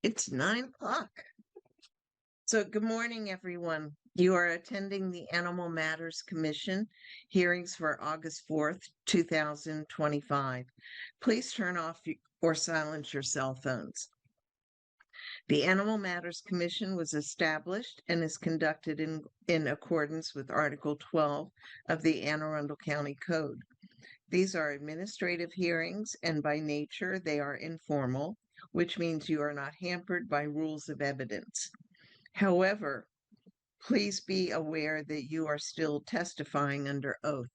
It's 9 o'clock. So good morning, everyone. You are attending the Animal Matters Commission hearings for August 4th, 2025. Please turn off or silence your cell phones. The Animal Matters Commission was established and is conducted in accordance with Article 12 of the Anne Arundel County Code. These are administrative hearings, and by nature, they are informal, which means you are not hampered by rules of evidence. However, please be aware that you are still testifying under oath.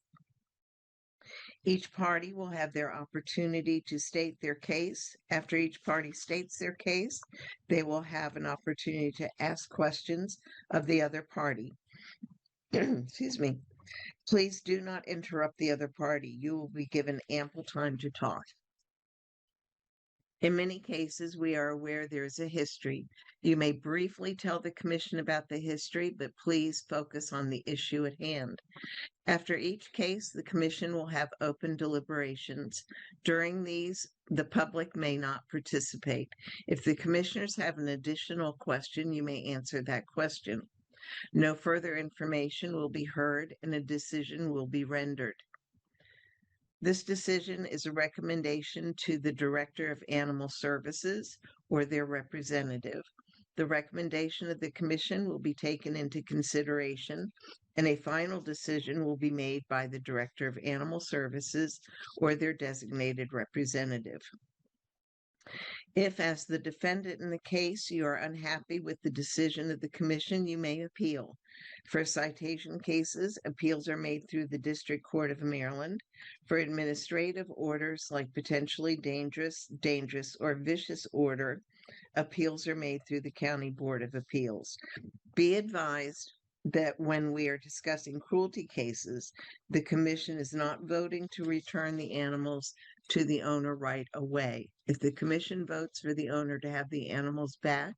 Each party will have their opportunity to state their case. After each party states their case, they will have an opportunity to ask questions of the other party. Excuse me. Please do not interrupt the other party. You will be given ample time to talk. In many cases, we are aware there is a history. You may briefly tell the commission about the history, but please focus on the issue at hand. After each case, the commission will have open deliberations. During these, the public may not participate. If the commissioners have an additional question, you may answer that question. No further information will be heard and a decision will be rendered. This decision is a recommendation to the Director of Animal Services or their representative. The recommendation of the Commission will be taken into consideration, and a final decision will be made by the Director of Animal Services or their designated representative. If, as the defendant in the case, you are unhappy with the decision of the Commission, you may appeal. For citation cases, appeals are made through the District Court of Maryland. For administrative orders like potentially dangerous, or vicious order, appeals are made through the County Board of Appeals. Be advised that when we are discussing cruelty cases, the Commission is not voting to return the animals to the owner right away. If the Commission votes for the owner to have the animals back,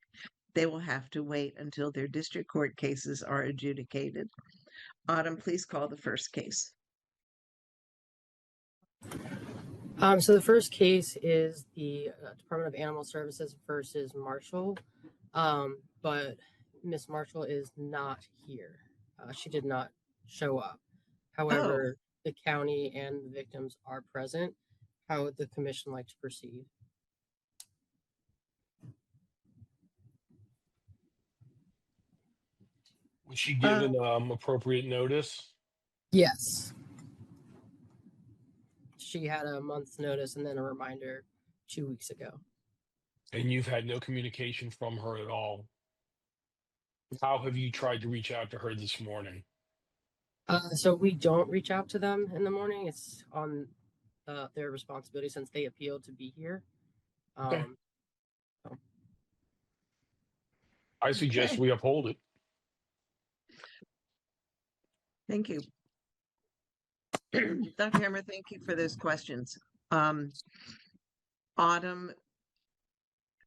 they will have to wait until their district court cases are adjudicated. Autumn, please call the first case. So the first case is the Department of Animal Services versus Marshall, but Miss Marshall is not here. She did not show up. However, the county and the victims are present. How would the commission like to proceed? Was she given appropriate notice? Yes. She had a month's notice and then a reminder 2 weeks ago. And you've had no communication from her at all? How have you tried to reach out to her this morning? So we don't reach out to them in the morning. It's on their responsibility since they appealed to be here. Okay. I suggest we uphold it. Thank you. Dr. Hammer, thank you for those questions. Autumn,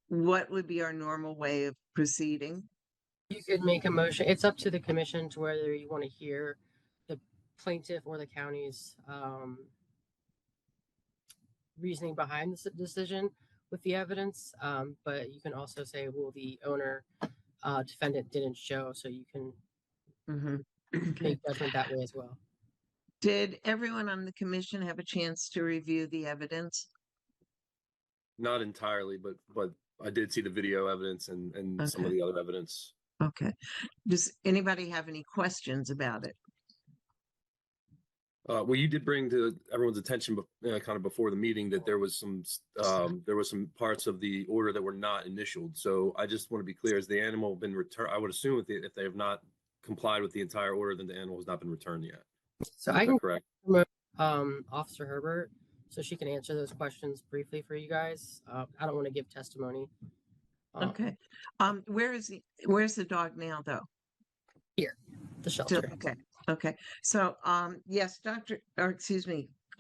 what would be our normal way of proceeding? You could make a motion. It's up to the commission to whether you want to hear the plaintiff or the county's reasoning behind this decision with the evidence. But you can also say, well, the owner defendant didn't show, so you can make judgment that way as well. Did everyone on the commission have a chance to review the evidence? Not entirely, but I did see the video evidence and some of the other evidence. Okay. Does anybody have any questions about it? Well, you did bring to everyone's attention, kind of before the meeting, that there was some parts of the order that were not initialed. So I just want to be clear: has the animal been returned? I would assume if they have not complied with the entire order, then the animal has not been returned yet. So I can correct. Officer Herbert, so she can answer those questions briefly for you guys. I don't want to give testimony. Okay. Where's the dog now, though? Here, the shelter. Okay. Okay. So, yes,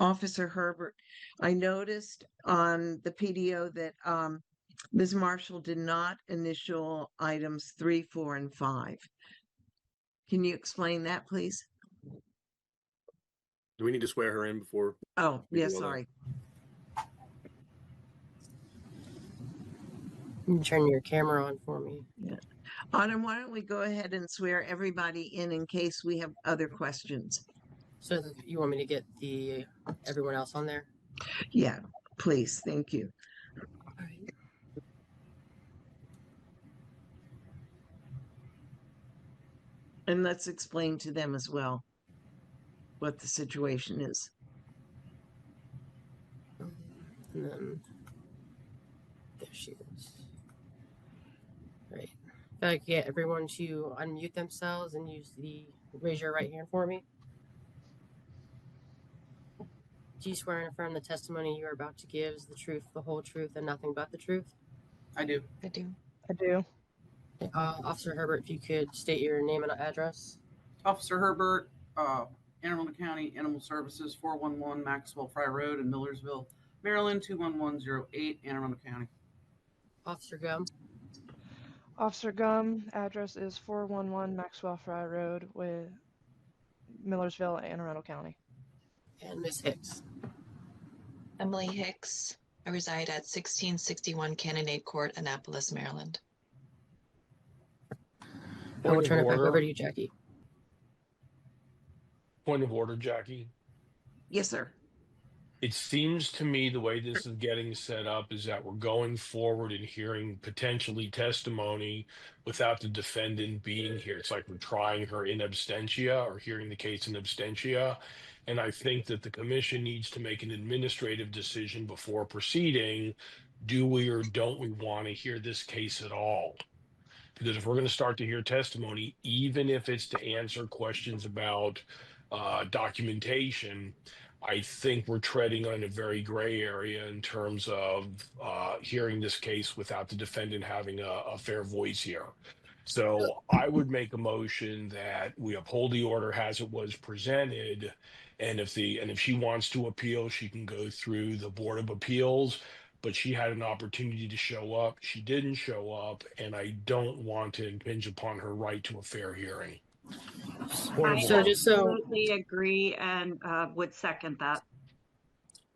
Officer Herbert, I noticed on the PDO that Ms. Marshall did not initial items 3, 4, and 5. Can you explain that, please? Do we need to swear her in before? Oh, yes, sorry. You can turn your camera on for me. Autumn, why don't we go ahead and swear everybody in case we have other questions? So you want me to get everyone else on there? Yeah, please. Thank you. All right. And let's explain to them as well what the situation is. And then there she is. Right. If I could get everyone to unmute themselves and raise your right hand for me. Do you swear and affirm the testimony you are about to give is the truth, the whole truth, and nothing but the truth? I do. I do. I do. Officer Herbert, if you could state your name and address. Officer Herbert, Anne Arundel County Animal Services, 411 Maxwell Fry Road in Millersville, Maryland, 21108, Anne Arundel County. Officer Gum. Officer Gum, address is 411 Maxwell Fry Road with Millersville, Anne Arundel County. And Ms. Hicks. Emily Hicks. I reside at 1661 Cannonade Court, Annapolis, Maryland. I will Point of turn it back order. over to you, Jackie. Point of order, Jackie. Yes, sir. It seems to me the way this is getting set up is that we're going forward and hearing potentially testimony without the defendant being here. It's like we're trying her in absentia or hearing the case in absentia. And I think that the commission needs to make an administrative decision before proceeding. Do we or don't we want to hear this case at all? Because if we're going to start to hear testimony, even if it's to answer questions about documentation, I think we're treading on a very gray area in terms of hearing this case without the defendant having a fair voice here. So I would make a motion that we uphold the order as it was presented. And if she wants to appeal, she can go through the Board of Appeals, but she had an opportunity to show up. She didn't show up, and I don't want to impinge upon her right to a fair hearing. I absolutely agree and would second that.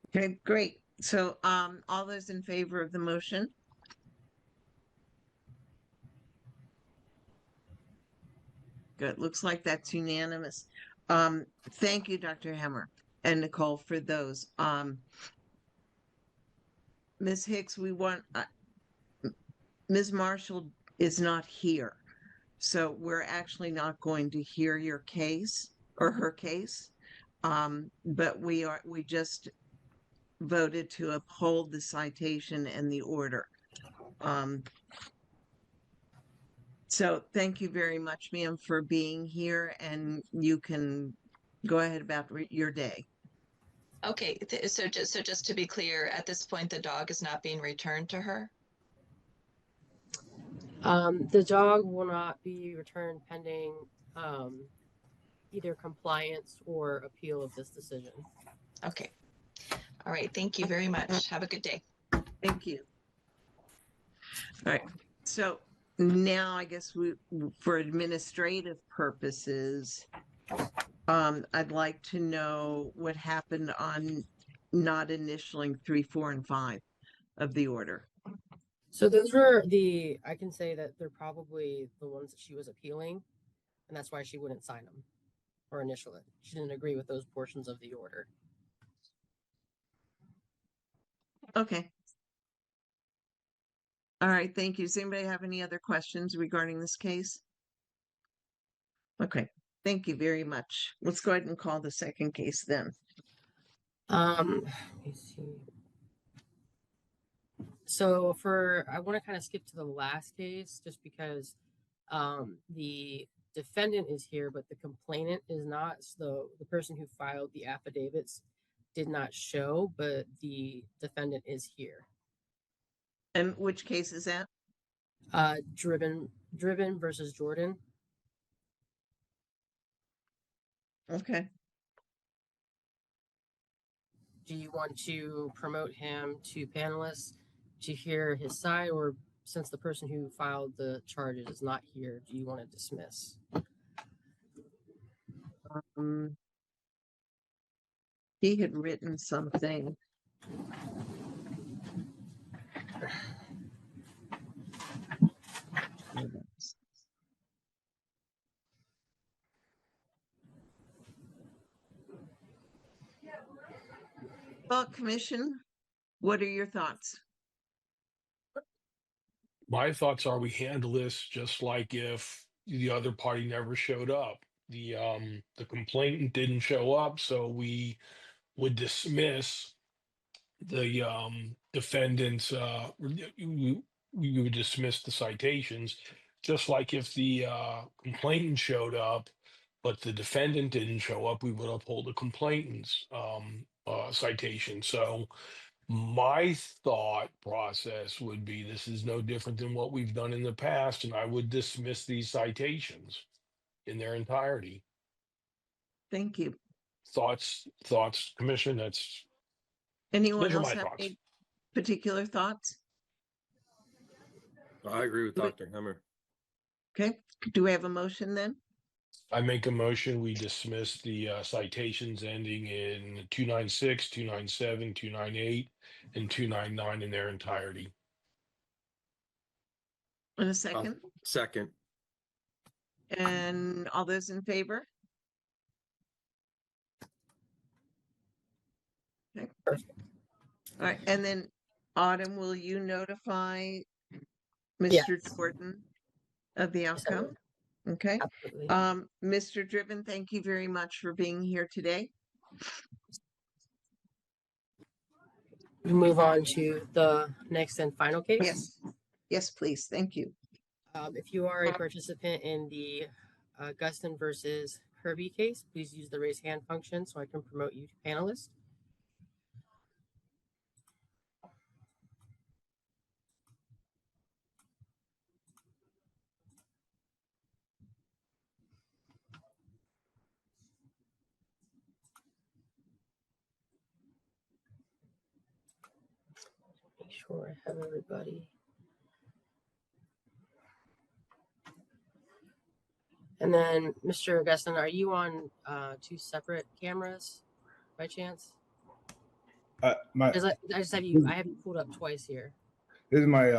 Okay, great. So, all those in favor of the motion? Good. Looks like that's unanimous. Thank you, Dr. Hammer and Nicole, for those. Ms. Hicks, Ms. Marshall is not here, so we're actually not going to hear your case or her case. But we just voted to uphold the citation and the order. So thank you very much, ma'am, for being here, and you can go ahead about your day. Okay, so just to be clear, at this point, the dog is not being returned to her? The dog will not be returned pending either compliance or appeal of this decision. Okay. All right. Thank you very much. Have a good day. Thank you. All right. So now I guess for administrative purposes, I'd like to know what happened on not initialing 3, 4, and 5 of the order. So those were I can say that they're probably the ones that she was appealing, and that's why she wouldn't sign them or initial it. She didn't agree with those portions of the order. Okay. All right, thank you. Does anybody have any other questions regarding this case? Okay, thank you very much. Let's go ahead and call the second case then. Let me see. So I want to kind of skip to the last case just because the defendant is here, but the complainant is not. So the person who filed the affidavits did not show, but the defendant is here. And which case is that? Driven versus Jordan. Okay. Do you want to promote him to panelists to hear his side, or since the person who filed the charges is not here, do you want to dismiss? He had written something. Well, Commission, what are your thoughts? My thoughts are we handle this just like if the other party never showed up. The complainant didn't show up, so we would dismiss the defendant's we would dismiss the citations, just like if the complainant showed up but the defendant didn't show up, we would uphold the complainant's citation. So my thought process would be this is no different than what we've done in the past, and I would dismiss these citations in their entirety. Thank you. Thoughts, Commission? That's Anyone those are else my have thoughts. any particular thoughts? I agree with Do we- Dr. Hemmer. Okay, do we have a motion then? I make a motion, we dismiss the citations ending in 296, 297, 298, and 299 in their entirety. In a second, Second. and all those in favor? Okay. All right, and then Autumn, will you notify Yes. Mr. Jordan of the Yes, I will. outcome? Okay, Absolutely. Mr. Driven, thank you very much for being here today. We move on to the next and final case. Yes, yes, please, thank you. If you are a participant in the Guston versus Kirby case, please use the raise hand function so I can promote you to panelist. Make sure I have everybody. And then, Mr. Guston, are you on two separate cameras by chance? I just have you. I have you pulled up twice here. This is my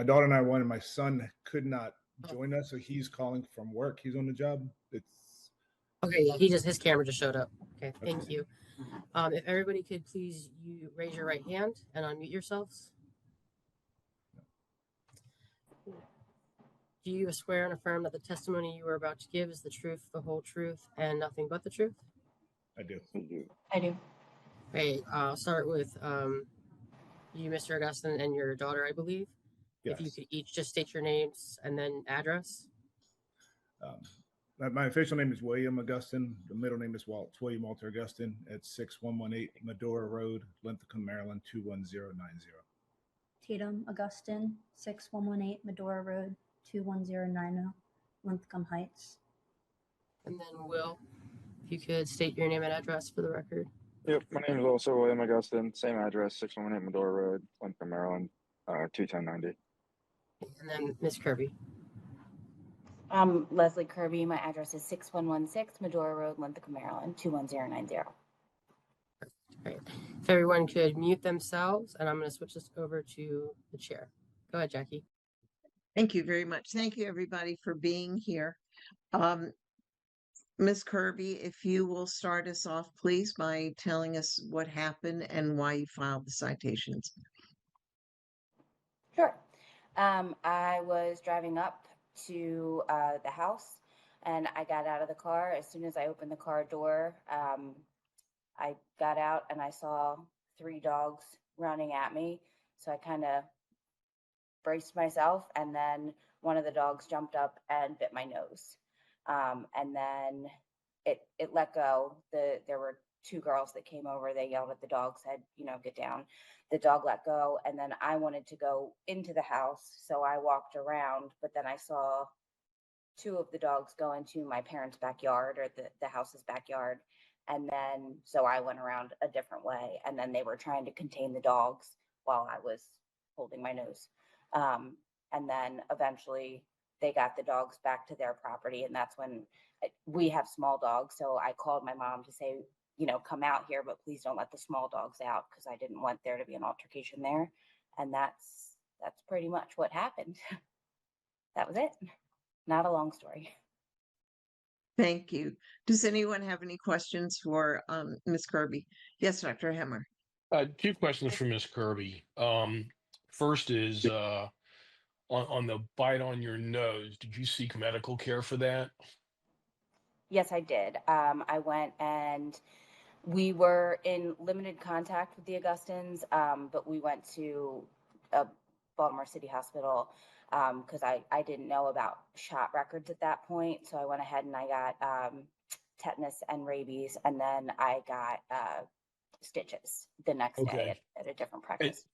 daughter and I won, and my son could not join us, so he's calling from work. He's on the job. It's okay. Yeah, his camera just showed up. Okay, thank you. If everybody could please raise your right hand and unmute yourselves. Do you swear and affirm that the testimony you are about to give is the truth, the whole truth, and nothing but the truth? I do. I do. Great. I'll start with you, Mr. Augustin, and your daughter, I believe. Yes. If you could each just state your names and then address. My official name is William Augustin. The middle name is William Walter Augustin at 6118 Medora Road, Linthicum, Maryland 21090. Tatum Augustin, 6118 Medora Road, 21090, Linthicum Heights. And then Will, if you could state your name and address for the record. Yep, my name is also William Augustin, same address, 6118 Medora Road, Linthicum, Maryland, 21090. And then Ms. Kirby. Leslie Kirby. My address is 6116 Medora Road, Linthicum, Maryland, 21090. Great. If everyone could mute themselves, and I'm going to switch this over to the chair. Go ahead, Jackie. Thank you very much. Thank you, everybody, for being here. Ms. Kirby, if you will start us off, please, by telling us what happened and why you filed the citations. Sure. I was driving up to the house, and I got out of the car. As soon as I opened the car door, I got out and I saw 3 dogs running at me. So I kind of braced myself, and then one of the dogs jumped up and bit my nose. And then it let go. There were 2 girls that came over. They yelled at the dog, said, get down. The dog let go, and then I wanted to go into the house, so I walked around, but then I saw 2 of the dogs go into my parents' backyard, or the house's backyard, and then so I went around a different way, and then they were trying to contain the dogs while I was holding my nose. And then eventually they got the dogs back to their property, and that's when we have small dogs, so I called my mom to say, come out here, but please don't let the small dogs out, because I didn't want there to be an altercation there. And that's pretty much what happened. That was it. Not a long story. Thank you. Does anyone have any questions for Ms. Kirby? Yes, Dr. Hemmer. Two questions for Miss Kirby. First is on the bite on your nose. Did you seek medical care for that? Yes, I did. I went and we were in limited contact with the Augustins, but we went to a Baltimore City Hospital because I didn't know about shot records at that point. So I went ahead and I got tetanus and rabies, and then I got stitches the next day Okay. at a different And, practice.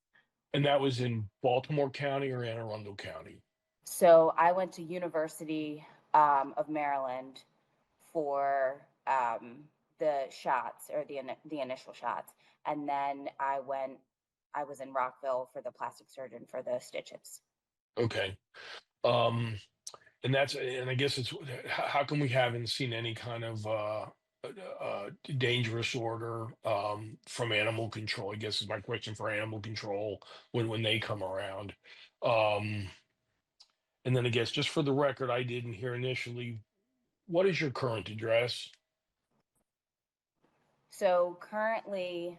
and that was in Baltimore County or Anne Arundel County? So I went to University of Maryland for the shots or the initial shots, and then I was in Rockville for the plastic surgeon for the stitches. Okay. And I guess it's how come we haven't seen any kind of dangerous order from animal control? I guess is my question for animal control when they come around. Um, and then I guess just for the record, I didn't hear initially. What is your current address? So currently,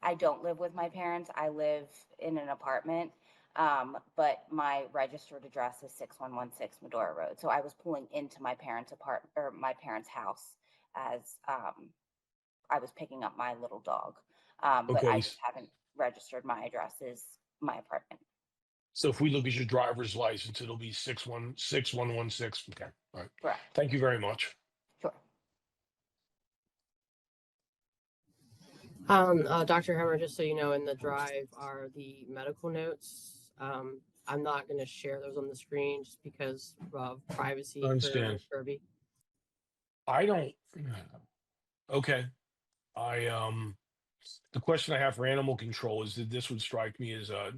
I don't live with my parents. I live in an apartment, but my registered address is 6116 Medora Road. So I was pulling into my parents' my parents' house as I was picking up my little dog. But I Okay. just haven't registered my address as my apartment. So if we look at your driver's license, it'll be 6116. Okay. All right. Correct. Thank you very much. Sure. Dr. Hammer, just so you know, in the drive are the medical notes. I'm not going to share those on the screen just because of privacy I for understand. Ms. Kirby. I don't. Okay. The question I have for animal control is that this would strike me as a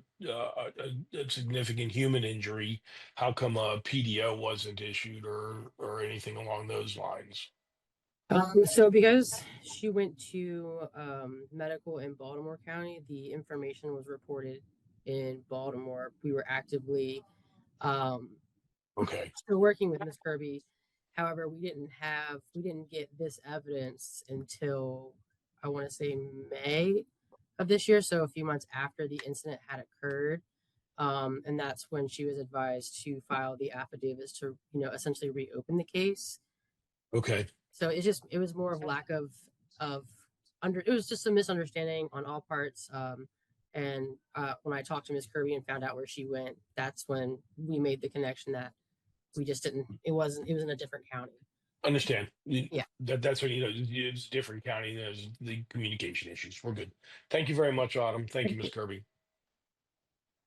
significant human injury. How come a PDO wasn't issued or anything along those lines? So because she went to medical in Baltimore County, the information was reported in Baltimore. We were actively Okay. still working with Ms. Kirby. However, we didn't get this evidence until I want to say May of this year, so a few months after the incident had occurred. And that's when she was advised to file the affidavits to, essentially reopen the case. Okay. So it was more of lack of it was just a misunderstanding on all parts. And when I talked to Ms. Kirby and found out where she went, that's when we made the connection that we just didn't. It was in a different county. Understand. Yeah. That's what it's a different county. There's the communication issues. We're good. Thank you very much, Autumn. Thank you, Ms. Kirby.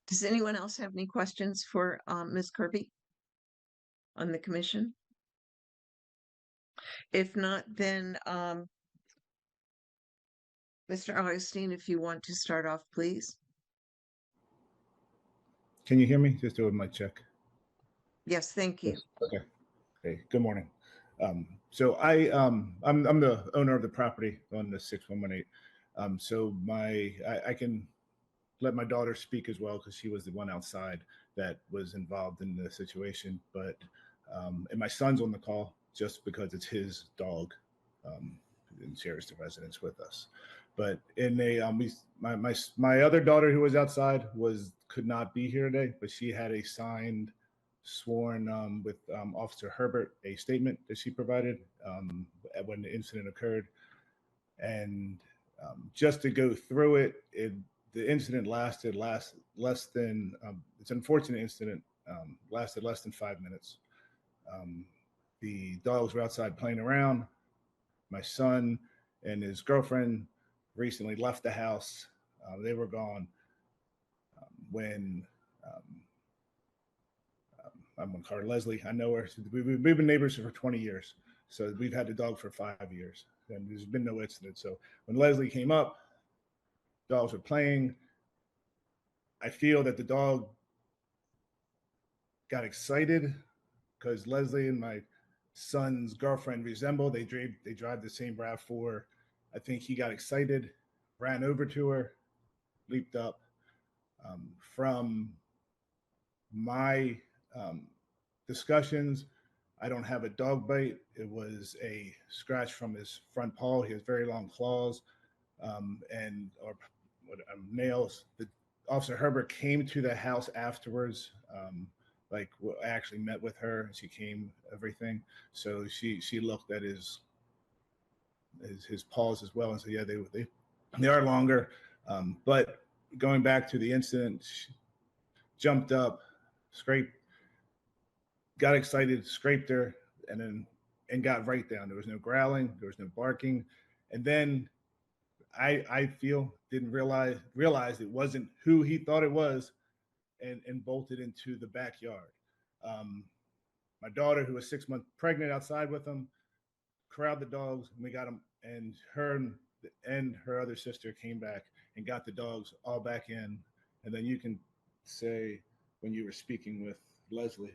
Does anyone else have any questions for Ms. Kirby on the commission? If not, then Mr. Augustine, if you want to start off, please. Can you hear me? Just doing my check. Yes, thank you. Yes. Okay. Okay. Good morning. So I'm the owner of the property on the 6118. So I can let my daughter speak as well because she was the one outside that was involved in the situation. But and my son's on the call just because it's his dog and shares the residence with us. But in my other daughter who was outside could not be here today, but she had a signed sworn with Officer Herbert a statement that she provided when the incident occurred. And just to go through it, the incident lasted less than it's an unfortunate incident, lasted less than 5 minutes. The dogs were outside playing around. My son and his girlfriend recently left the house. They were gone when I'm going to call her Leslie. I know her. We've been neighbors for 20 years. So we've had the dog for 5 years and there's been no incident. So when Leslie came up, dogs were playing. I feel that the dog got excited because Leslie and my son's girlfriend resemble. They drive the same RAV4. I think he got excited, ran over to her, leaped up. From my discussions, I don't have a dog bite. It was a scratch from his front paw. He has very long claws, and nails. The Officer Herbert came to the house afterwards. I actually met with her. She came, everything. So she looked at his paws as well and said, yeah, they are longer. But going back to the incident, she jumped up, scraped, got excited, scraped her, and got right down. There was no growling, there was no barking, and then I feel didn't realize it wasn't who he thought it was, and bolted into the backyard. My daughter, who was 6 months pregnant, outside with him, corralled the dogs, and we got them. And her other sister came back and got the dogs all back in. And then you can say when you were speaking with Leslie.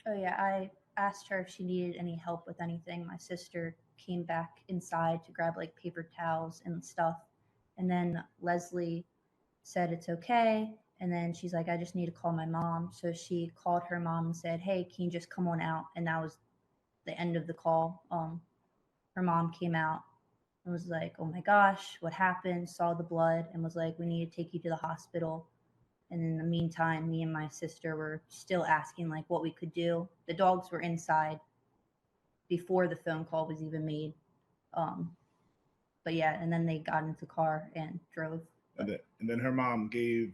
Oh yeah, I asked her if she needed any help with anything. My sister came back inside to grab like paper towels and stuff. And then Leslie said it's okay. And then she's like, I just need to call my mom. So she called her mom and said, hey, can you just come on out? And that was the end of the call. Her mom came out and was like, oh my gosh, what happened? Saw the blood and was like, we need to take you to the hospital. And in the meantime, me and my sister were still asking like what we could do. The dogs were inside before the phone call was even made. But yeah, and then they got into the car and drove. And then her mom gave.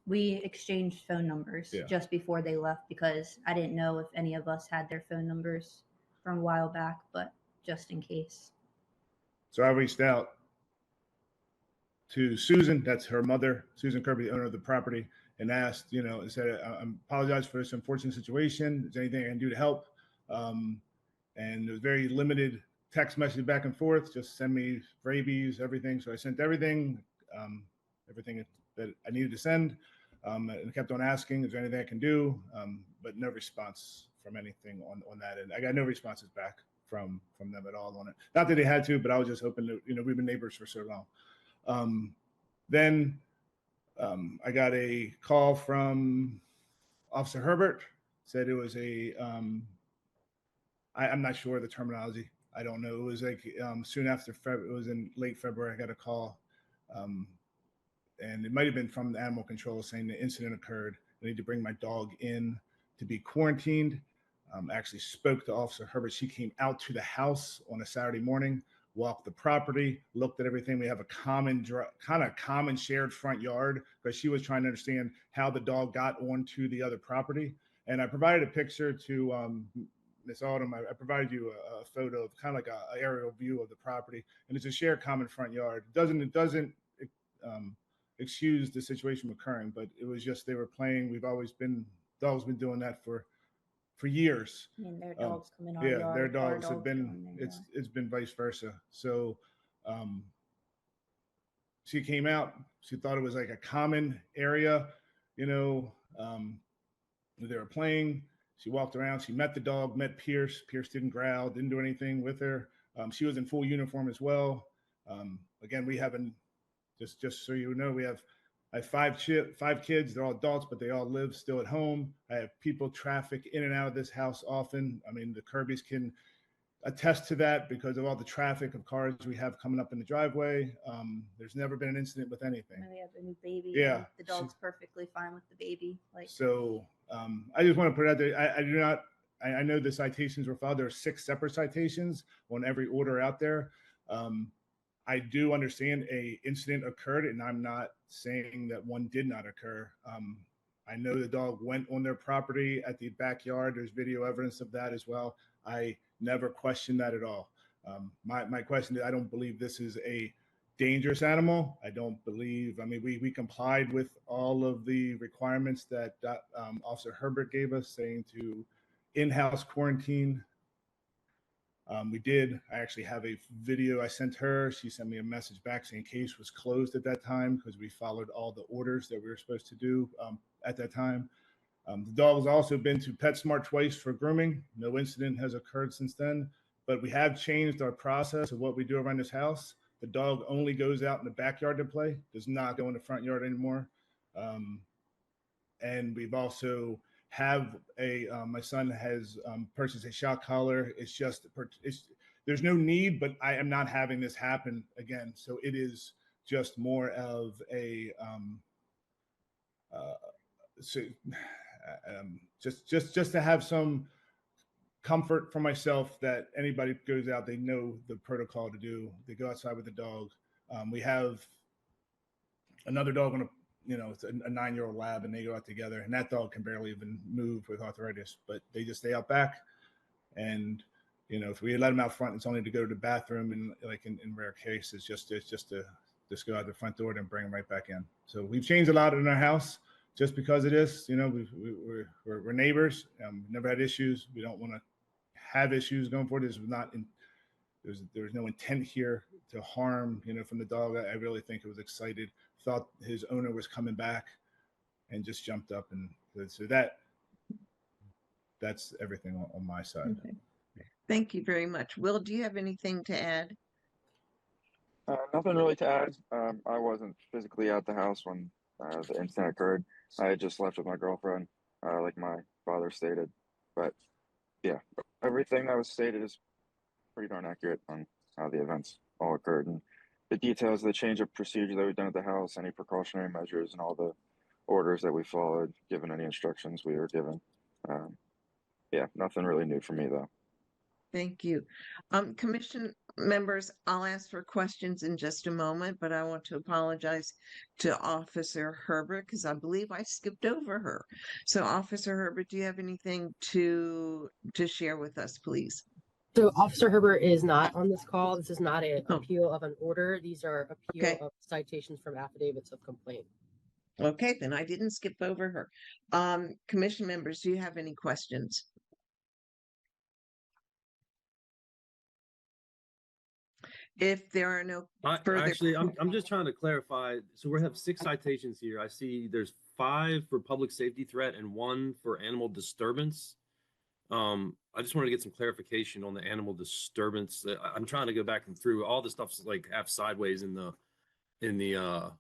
We exchanged phone numbers just before they left because I didn't know if any of us had their phone numbers from a while back, but just in case. So I reached out to Susan, that's her mother, Susan Kirby, the owner of the property, and asked, and said, I apologize for this unfortunate situation. Is there anything I can do to help? And there was very limited text message back and forth. Just send me rabies, everything. So I sent everything that I needed to send, and kept on asking, is there anything I can do? But no response from anything on that end. I got no responses back from them at all on it. Not that they had to, but I was just hoping that, we've been neighbors for so long. Then I got a call from Officer Herbert, said it was I'm not sure the terminology. I don't know. It was like soon after it was in late February, I got a call. And it might have been from the animal control saying the incident occurred. I need to bring my dog in to be quarantined. Actually spoke to Officer Herbert. She came out to the house on a Saturday morning, walked the property, looked at everything. We have a common shared front yard, because she was trying to understand how the dog got onto the other property. And I provided a picture to Miss Autumn. I provided you a photo of kind of like a aerial view of the property, and it's a shared common front yard. It doesn't excuse the situation occurring, but it was just they were playing. Dogs been doing that for years. I mean, their dogs come in our yard. Their dogs have been. It's been vice versa. So, she came out. She thought it was like a common area, they were playing. She walked around. She met the dog. Met Pierce. Pierce didn't growl. Didn't do anything with her. She was in full uniform as well. Again, we haven't. Just so you know, I have five kids. They're all adults, but they all live still at home. I have people traffic in and out of this house often. I mean, the Kirbys can attest to that because of all the traffic of cars we have coming up in the driveway. There's never been an incident with anything. And we have a new baby. Yeah, the dog's perfectly fine with the baby. So I just want to put it out there. I do not. I know the citations were filed. There are 6 separate citations on every order out there. I do understand a incident occurred, and I'm not saying that one did not occur. I know the dog went on their property at the backyard. There's video evidence of that as well. I never questioned that at all. My question is, I don't believe this is a dangerous animal. I don't believe, we complied with all of the requirements that Officer Herbert gave us, saying to in-house quarantine. We did. I actually have a video I sent her. She sent me a message back saying case was closed at that time because we followed all the orders that we were supposed to do at that time. The dog has also been to PetSmart twice for grooming. No incident has occurred since then, but we have changed our process of what we do around this house. The dog only goes out in the backyard to play, does not go in the front yard anymore. And we've also my son has purchased a shock collar. There's no need, but I am not having this happen again. So it is just more of a so, just to have some comfort for myself that anybody goes out, they know the protocol to do. They go outside with the dog. We have another dog on it's a 9-year-old lab, and they go out together, and that dog can barely even move with arthritis, but they just stay out back. And if we let them out front, it's only to go to the bathroom, and like in rare cases, just to go out the front door and bring them right back in. So we've changed a lot in our house just because of this. We're neighbors. Never had issues. We don't want to have issues going forward. This was not in. There's no intent here to harm. From the dog. I really think it was excited. Thought his owner was coming back, and just jumped up, and so that's everything on my side. Okay. Thank you very much. Will, do you have anything to add? Nothing really to add. I wasn't physically at the house when the incident occurred. I had just left with my girlfriend, like my father stated. But yeah, everything that was stated is pretty darn accurate on how the events all occurred, and the details of the change of procedure that we've done at the house, any precautionary measures, and all the orders that we followed, given any instructions we were given. Yeah, nothing really new for me though. Thank you. Commission members, I'll ask for questions in just a moment, but I want to apologize to Officer Herbert because I believe I skipped over her. So Officer Herbert, do you have anything to share with us, please? So Officer Herbert is not on this call. This is not an appeal of an order. These are appeal of citations from affidavits of complaint. Okay, then I didn't skip over her. Commission members, do you have any questions? If there are no further I'm just trying to clarify. So we have 6 citations here. I see there's 5 for public safety threat and 1 for animal disturbance. I just wanted to get some clarification on the animal disturbance. I'm trying to go back and through all the stuff's like half sideways in the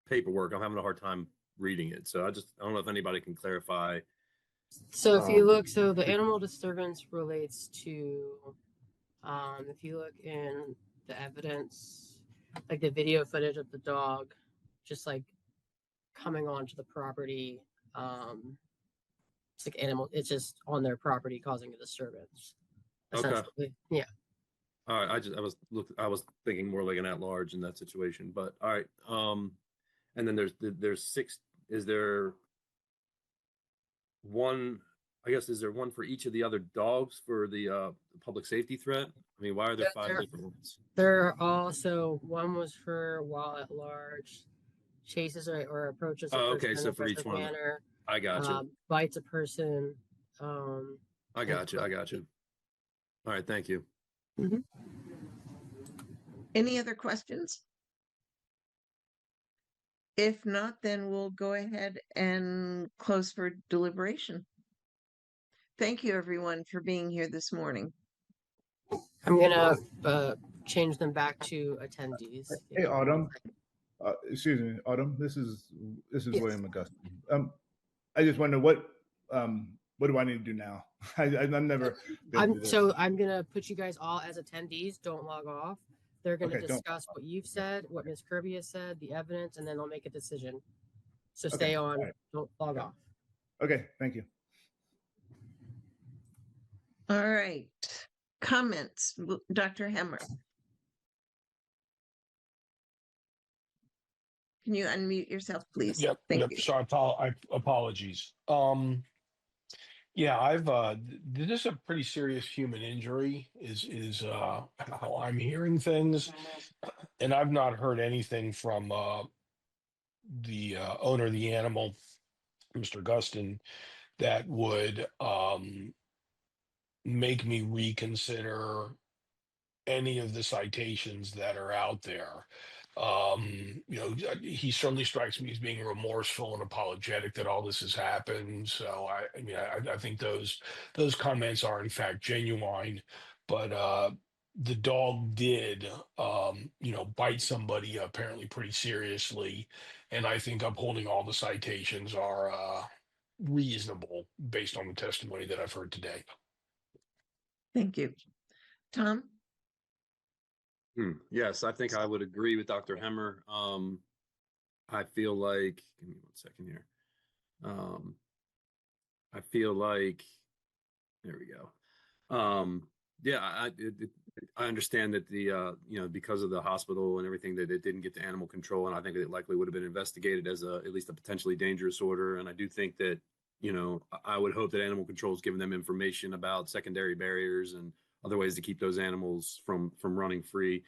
paperwork. I'm having a hard time reading it. So I don't know if anybody can clarify. So if you look, so the animal disturbance relates to, if you look in the evidence, like the video footage of the dog, just like coming onto the property, it's like it's just on their property causing a disturbance. Essentially. Okay. Yeah. All right. I was thinking more like an at-large in that situation, but all right. And then there's 6. Is there one? I guess is there one for each of the other dogs for the public safety threat? I mean, why are there 5 different ones? There are also one was for while at large, chases or approaches a person okay, so in for each one, manner, I got you. bites a person. I got you. All right, thank you. Mm-hmm. Any other questions? If not, then we'll go ahead and close for deliberation. Thank you, everyone, for being here this morning. I'm gonna change them back to attendees. Hey, Autumn. Excuse me, Autumn. This is yes. William Augustine. I just wonder what do I need to do now? I've never. I'm gonna put you guys all as attendees. Don't log off. They're gonna discuss what you've said, what Ms. Kirby has said, the evidence, and then they'll make a decision. So stay on. Right. Don't log off. Okay. Thank you. All right. Comments, Dr. Hemmer. Can you unmute yourself, please? Yep. Thank you. So apologies. Yeah, this is a pretty serious human injury is how I'm hearing things, and I've not heard anything from the owner of the animal, Mr. Gustin, that would make me reconsider any of the citations that are out there. He certainly strikes me as being remorseful and apologetic that all this has happened. So I think those comments are in fact genuine, but the dog did bite somebody apparently pretty seriously, and I think upholding all the citations are reasonable based on the testimony that I've heard today. Thank you. Tom? Yes, I think I would agree with Dr. Hemmer. I feel like, give me 1 second here. I feel like, there we go. Yeah, I understand that because of the hospital and everything, that it didn't get to animal control, and I think it likely would have been investigated as at least a potentially dangerous order. And I do think that, I would hope that animal control is giving them information about secondary barriers and other ways to keep those animals from running free.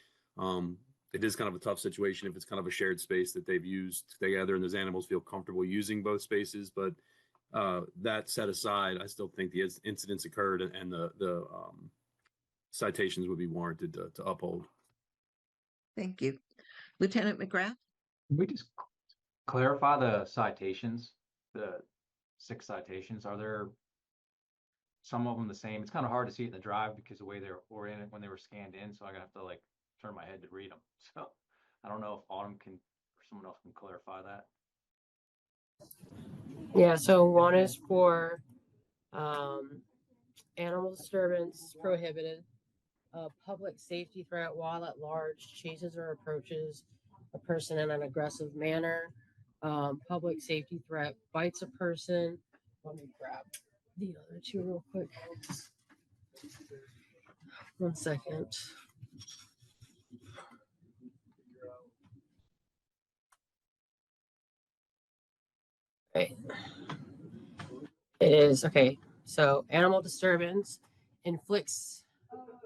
It is kind of a tough situation if it's kind of a shared space that they've used together, and those animals feel comfortable using both spaces. But that set aside, I still think the incidents occurred, and the citations would be warranted to uphold. Thank you. Lieutenant McGrath? Can we just clarify the citations, the 6 citations? Are there some of them the same? It's kind of hard to see it in the drive because the way they're oriented when they were scanned in, so I have to like turn my head to read them. So I don't know if Autumn can, or someone else can clarify that. Yeah, so one is for animal disturbance prohibited, public safety threat while at large, chases or approaches a person in an aggressive manner, public safety threat, bites a person. Let me grab the other 2 real quick. 1 second. Okay. It is okay. So animal disturbance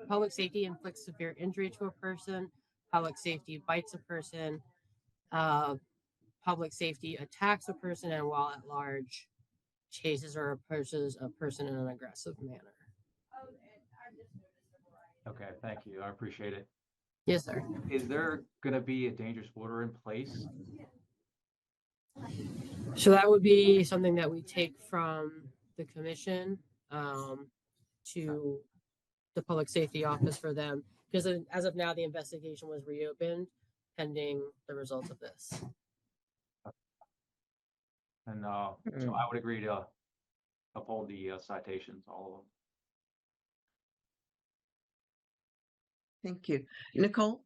public safety inflicts severe injury to a person, public safety bites a person, public safety attacks a person, and while at large, chases or approaches a person in an aggressive manner. Okay, thank you. I appreciate it. Yes, sir. Is there going to be a dangerous order in place? So that would be something that we take from the commission to the public safety office for them, because as of now, the investigation was reopened pending the results of this. And so I would agree to uphold the citations, all of them. Thank you. Nicole?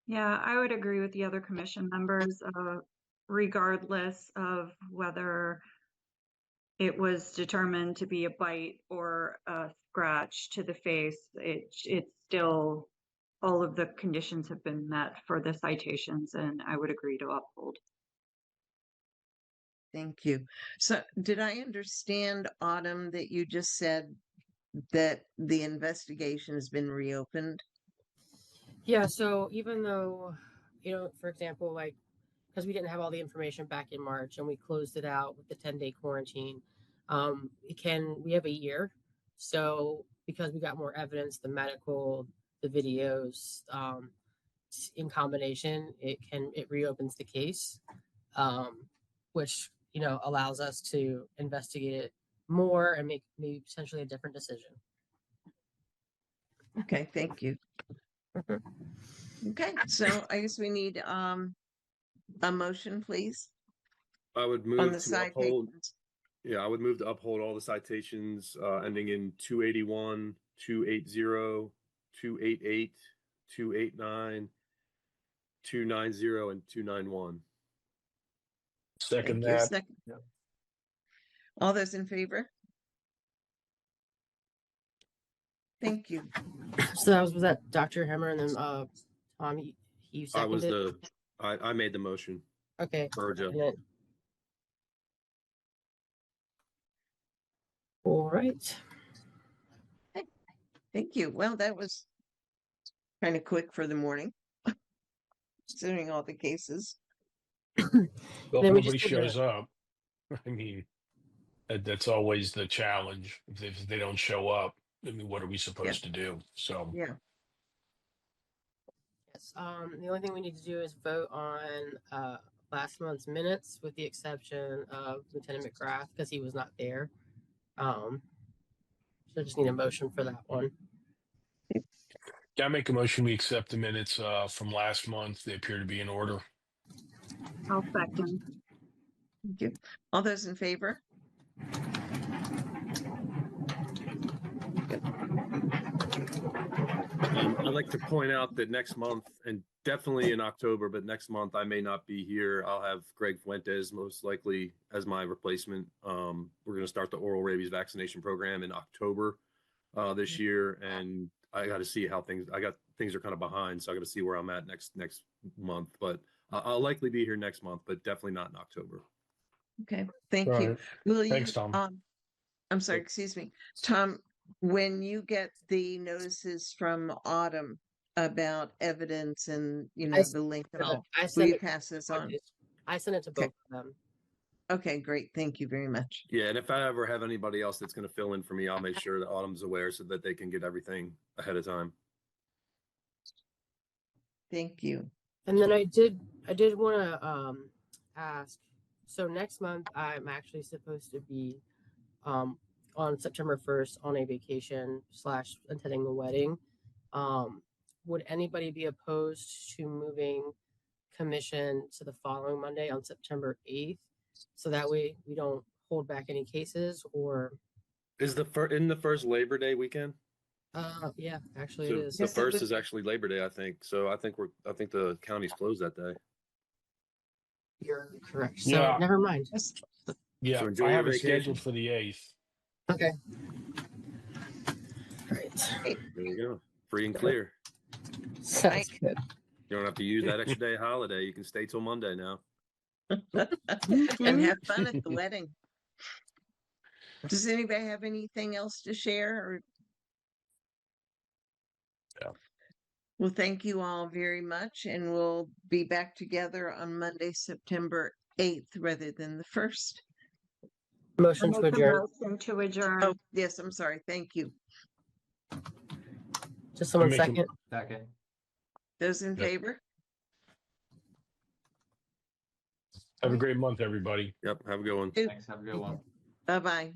Yeah, I would agree with the other commission members, regardless of whether it was determined to be a bite or a scratch to the face. It's still, all of the conditions have been met for the citations, and I would agree to uphold. Thank you. So did I understand, Autumn, that you just said that the investigation has been reopened? Yeah, so even though, for example, like, because we didn't have all the information back in March and we closed it out with the 10-day quarantine, we have a year. So because we got more evidence, the medical, the videos, in combination, it reopens the case, which, allows us to investigate it more and make maybe potentially a different decision. Okay, thank you. Okay, so I guess we need a motion, please. I would On move the to uphold. citations. Yeah, I would move to uphold all the citations ending in 281, 280, 288, 289, 290, and 291. Second Thank you. that. Second. Yeah. All those in favor? Thank you. So was that Dr. Hemmer, and then Tom, you seconded? I made the motion. Okay. Virgia. All right. Thank you. Well, that was kind of quick for the morning, considering all the cases. Well, if nobody shows up, I mean, that's always the challenge. If they don't show up, I mean, what are we supposed to do? So yeah. Yes. The only thing we need to do is vote on last month's minutes, with the exception of Lieutenant McGrath because he was not there. So I just need a motion for that one. Yeah, I make a motion we accept the minutes from last month. They appear to be in order. I'll second. Thank you. All those in favor? Good. I'd like to point out that next month, and definitely in October, but next month I may not be here. I'll have Greg Fuentes most likely as my replacement. We're going to start the oral rabies vaccination program in October this year, and I got to see how things are kind of behind, so I got to see where I'm at next month. But I'll likely be here next month, but definitely not in October. Okay, thank All you. right. Will you, Thanks, Tom. I'm sorry, excuse me. Tom, when you get the notices from Autumn about evidence and, the link and all, I will sent you it. pass this on? I sent it to Okay. both of them. Okay, great. Thank you very much. Yeah, and if I ever have anybody else that's going to fill in for me, I'll make sure that Autumn's aware so that they can get everything ahead of time. Thank you. And then I did want to ask. So next month I'm actually supposed to be on September 1st on a vacation / attending a wedding. Would anybody be opposed to moving commission to the following Monday on September 8th? So that way we don't hold back any cases, or Is the first Labor Day weekend? yeah, actually So it is. the Yes, it first would is be. actually Labor Day, I think. So I think the county's closed that day. You're correct. So Yeah. never mind. Yeah, So enjoy I your have it vacation. scheduled for the 8th. Okay. Great. There you go. Free and clear. Sounds good. You don't have to use that extra day holiday. You can stay till Monday now. And have fun at the wedding. Does anybody have anything else to share? Or... Yeah. Well, thank you all very much, and we'll be back together on Monday, September 8th, rather than the 1st. Motion to adjourn. Motion to adjourn. Oh, yes, I'm sorry. Thank you. Just someone Make 'em- second. Second. Those in Yeah. favor? Have a great month, everybody. Yep. Have a good one. Thanks. Have a good one. Bye-bye.